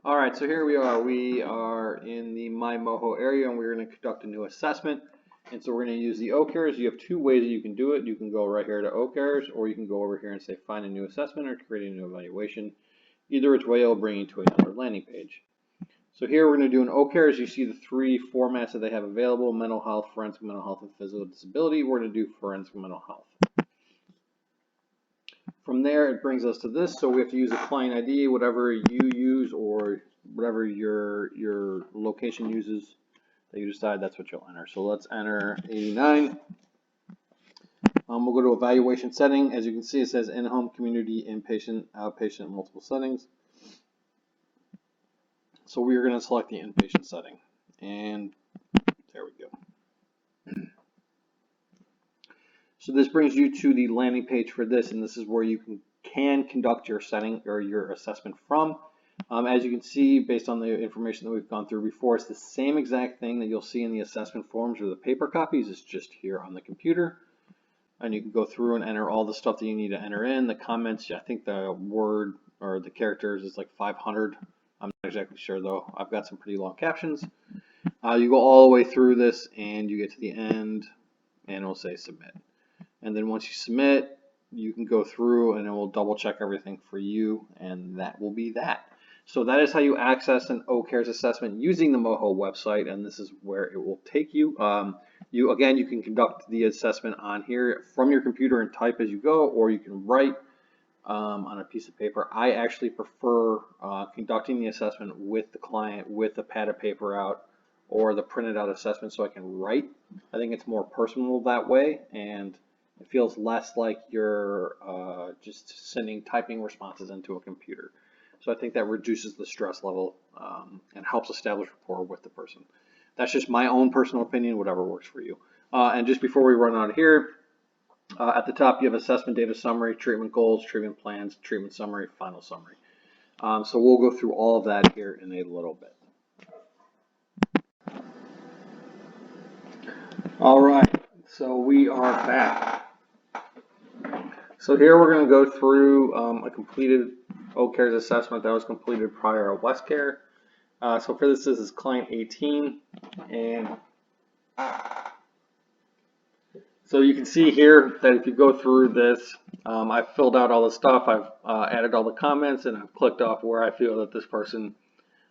All right, so here we are. We are in the My MOHO area, and we're going to conduct a new assessment. And so we're going to use the OKRs. You have two ways that you can do it. You can go right here to OKRs, or you can go over here and say find a new assessment or create a new evaluation. Either which way, it'll bring you to another landing page. So here we're going to do an OKRs. You see the three formats that they have available: mental health, forensic mental health, and physical disability. We're going to do forensic mental health. From there, it brings us to this. So we have to use a client ID, whatever you use or whatever your location uses that you decide, that's what you'll enter. So let's enter 89. We'll go to evaluation setting. As you can see, it says in-home, community, inpatient, outpatient, multiple settings. So we are going to select the inpatient setting. And there we go. So this brings you to the landing page for this, and this is where you can conduct your setting or your assessment from. As you can see, based on the information that we've gone through before, it's the same exact thing that you'll see in the assessment forms or the paper copies. It's just here on the computer. And you can go through and enter all the stuff that you need to enter in. The comments, I think the word or the characters is like 500. I'm not exactly sure though. I've got some pretty long captions. You go all the way through this and you get to the end and it'll say submit. And then once you submit, you can go through and it will double check everything for you, and that will be that. So that is how you access an OKRs assessment using the MOHO website, and this is where it will take you. You can conduct the assessment on here from your computer and type as you go, or you can write on a piece of paper. I actually prefer conducting the assessment with the client with a pad of paper out or the printed out assessment so I can write. I think it's more personal that way, and it feels less like you're just typing responses into a computer. So I think that reduces the stress level and helps establish rapport with the person. That's just my own personal opinion, whatever works for you. And just before we run out of here, at the top you have assessment data summary, treatment goals, treatment plans, treatment summary, final summary. So we'll go through all of that here in a little bit. All right, so we are back. So here we're going to go through a completed OKRs assessment that was completed prior to WestCare. So for this is client 18, and so you can see here that if you go through this, I've filled out all the stuff, I've added all the comments, and I've clicked off where I feel that this person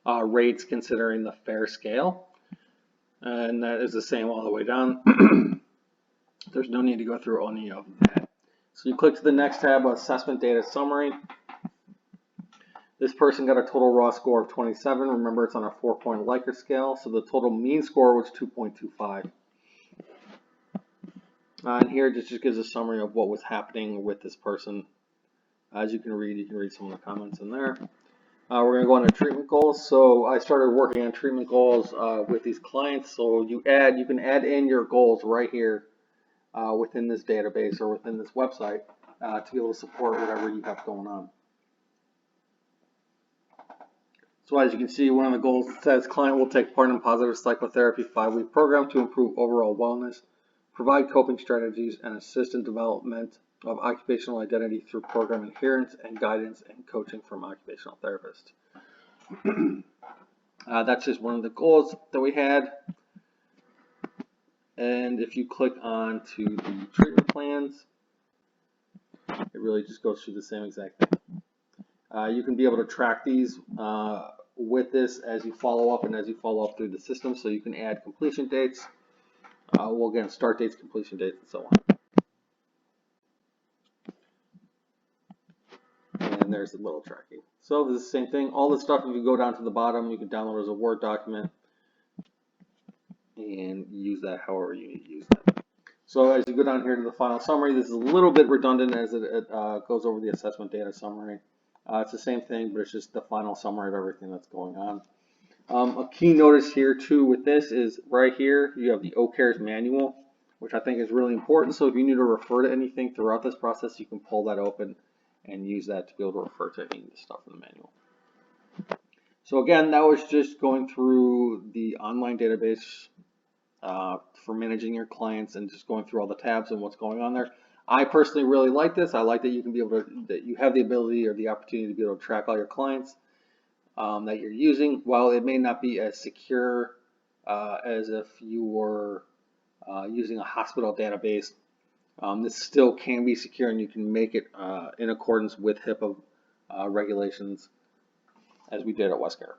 rates considering the FAIR scale, and that is the same all the way down. There's no need to go through any of that. So you click to the next tab, Assessment Data Summary. This person got a total raw score of 27. Remember, it's on a 4-point Likert scale, so the total mean score was 2.25. And here it just gives a summary of what was happening with this person. As you can read some of the comments in there. We're going to go on to treatment goals. So I started working on treatment goals with these clients. So you can add in your goals right here. Within this database or within this website to be able to support whatever you have going on. So as you can see, one of the goals says client will take part in positive psychotherapy 5-week program to improve overall wellness, provide coping strategies, and assist in development of occupational identity through program adherence and guidance and coaching from occupational therapists. That's just one of the goals that we had. And if you click on to the treatment plans, it really just goes through the same exact thing. You can be able to track these with this as you follow up and as you follow up through the system. So you can add completion dates, again, start dates, completion dates, and so on. And there's the little tracking. So this is the same thing. All this stuff, if you go down to the bottom, you can download as a Word document and use that however you need to use that. So as you go down here to the final summary, this is a little bit redundant as it goes over the assessment data summary. It's the same thing, but it's just the final summary of everything that's going on. A key notice here too with this is right here you have the OKRs manual, which I think is really important. So if you need to refer to anything throughout this process, you can pull that open and use that to be able to refer to any of the stuff in the manual. So again, that was just going through the online database for managing your clients and just going through all the tabs and what's going on there. I personally really like this. I like that you can be able to, that you have the ability or the opportunity to be able to track all your clients. that you're using. While it may not be as secure as if you were using a hospital database, this still can be secure, and you can make it in accordance with HIPAA regulations, as we did at Westcare.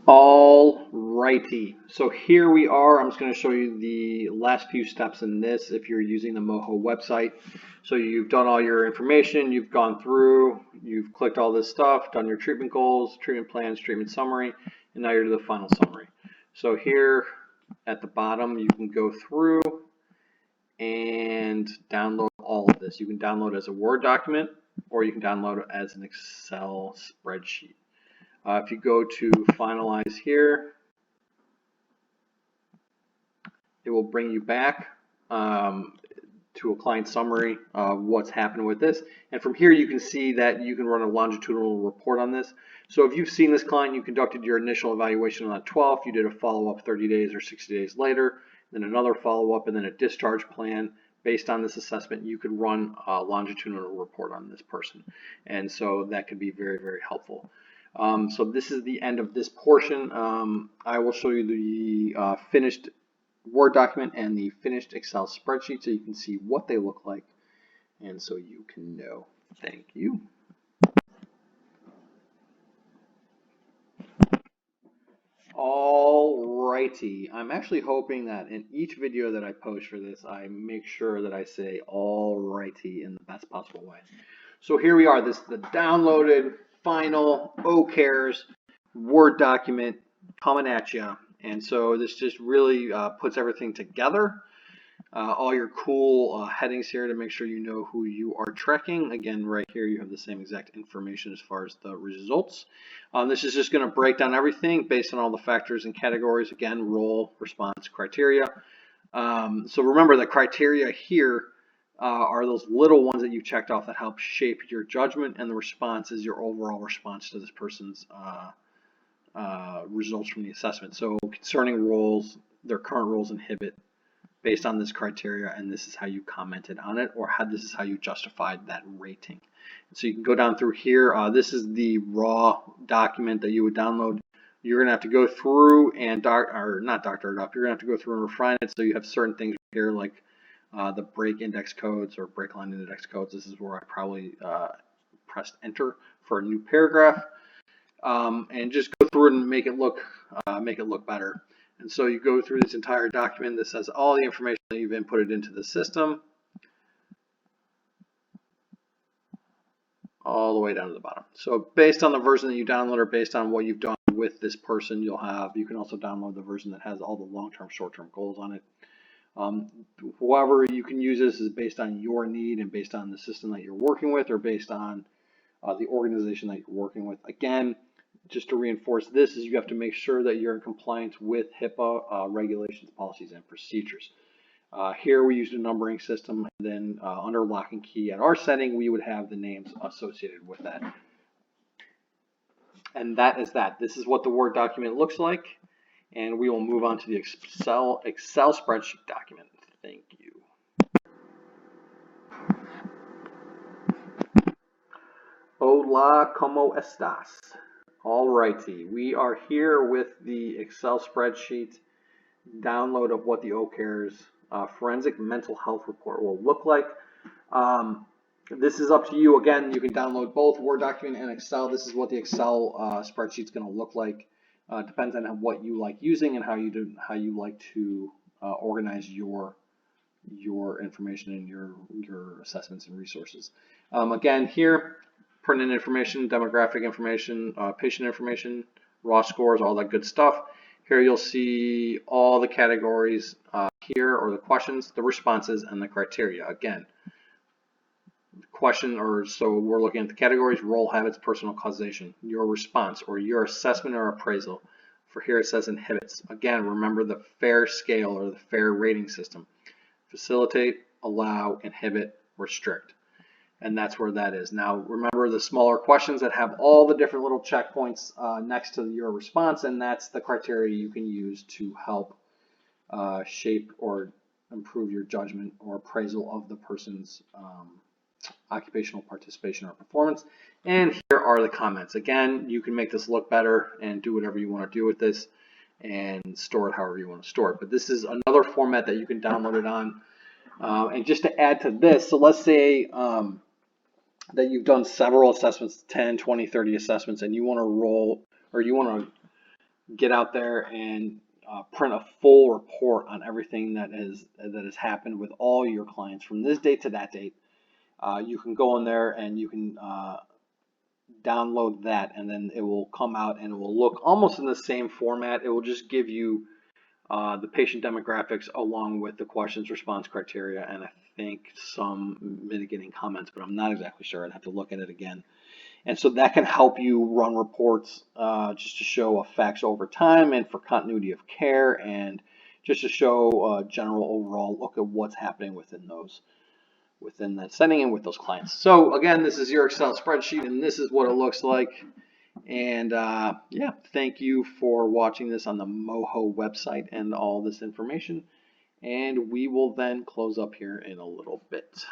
All righty, so here we are. I'm just going to show you the last few steps in this if you're using the MOHO website. So you've done all your information, you've gone through, you've clicked all this stuff, done your treatment goals, treatment plans, treatment summary, and now you're to the final summary. So here at the bottom, you can go through and download all of this. You can download it as a Word document, or you can download it as an Excel spreadsheet. If you go to finalize here, it will bring you back to a client summary of what's happened with this. And from here, you can see that you can run a longitudinal report on this. So if you've seen this client, you conducted your initial evaluation on the 12th, you did a follow-up 30 days or 60 days later, then another follow-up, and then a discharge plan. Based on this assessment, you could run a longitudinal report on this person. And so that could be very, very helpful. So this is the end of this portion. I will show you the finished Word document and the finished Excel spreadsheet so you can see what they look like and so you can know. Thank you. All righty. I'm actually hoping that in each video that I post for this, I make sure that I say all righty in the best possible way. So here we are. This is the downloaded final OCARES Word document coming at you. And so this just really puts everything together. All your cool headings here to make sure you know who you are tracking. Again, right here you have the same exact information as far as the results. This is just going to break down everything based on all the factors and categories. Again, role, response, criteria. So remember the criteria here are those little ones that you checked off that help shape your judgment, and the response is your overall response to this person's results from the assessment. So concerning roles, their current roles inhibit based on this criteria, and this is how you commented on it, or how this is how you justified that rating. So you can go down through here. This is the raw document that you would download. You're going to have to go through and not doctor it up. You're going to have to go through and refine it. So you have certain things here like the break index codes or break line index codes. This is where I probably pressed enter for a new paragraph, and just go through it and make it look better. And so you go through this entire document that says all the information that you've inputted into the system, all the way down to the bottom. So based on the version that you download or based on what you've done with this person, you can also download the version that has all the long-term, short-term goals on it. However you can use this is based on your need and based on the system that you're working with, or based on the organization that you're working with. Again, just to reinforce this, is you have to make sure that you're in compliance with HIPAA regulations, policies, and procedures. Here we used a numbering system, and then under lock and key at our setting, we would have the names associated with that. And that is that. This is what the Word document looks like, and we will move on to the Excel spreadsheet document. Thank you. Hola, ¿cómo estás? Alrighty, we are here with the Excel spreadsheet download of what the OCARES forensic mental health report will look like. This is up to you. Again, you can download both Word document and Excel. This is what the Excel spreadsheet is going to look like. Depends on what you like using and how you like to organize your information and your assessments and resources. Again, here, pertinent information, demographic information, patient information, raw scores, all that good stuff. Here you'll see all the categories here, or the questions, the responses, and the criteria. Again, so we're looking at the categories: role, habits, personal causation, your response, or your assessment or appraisal. For here it says inhibits. Again, remember the FAIR scale or the FAIR rating system. Facilitate, allow, inhibit, restrict. And that's where that is. Now, remember the smaller questions that have all the different little checkpoints next to your response, and that's the criteria you can use to help shape or improve your judgment or appraisal of the person's occupational participation or performance. And here are the comments. Again, you can make this look better and do whatever you want to do with this and store it however you want to store it. But this is another format that you can download it on. And just to add to this, so let's say that you've done several assessments, 10, 20, 30 assessments, and you want to roll, or you want to get out there and print a full report on everything that has happened with all your clients from this date to that date. You can go in there and you can download that, and then it will come out and it will look almost in the same format. It will just give you the patient demographics along with the questions response criteria and I think some mitigating comments, but I'm not exactly sure. I'd have to look at it again. And so that can help you run reports just to show effects over time and for continuity of care and just to show a general overall look at what's happening within that setting and with those clients. So again, this is your Excel spreadsheet and this is what it looks like. And yeah, thank you for watching this on the MOHO website and all this information. And we will then close up here in a little bit.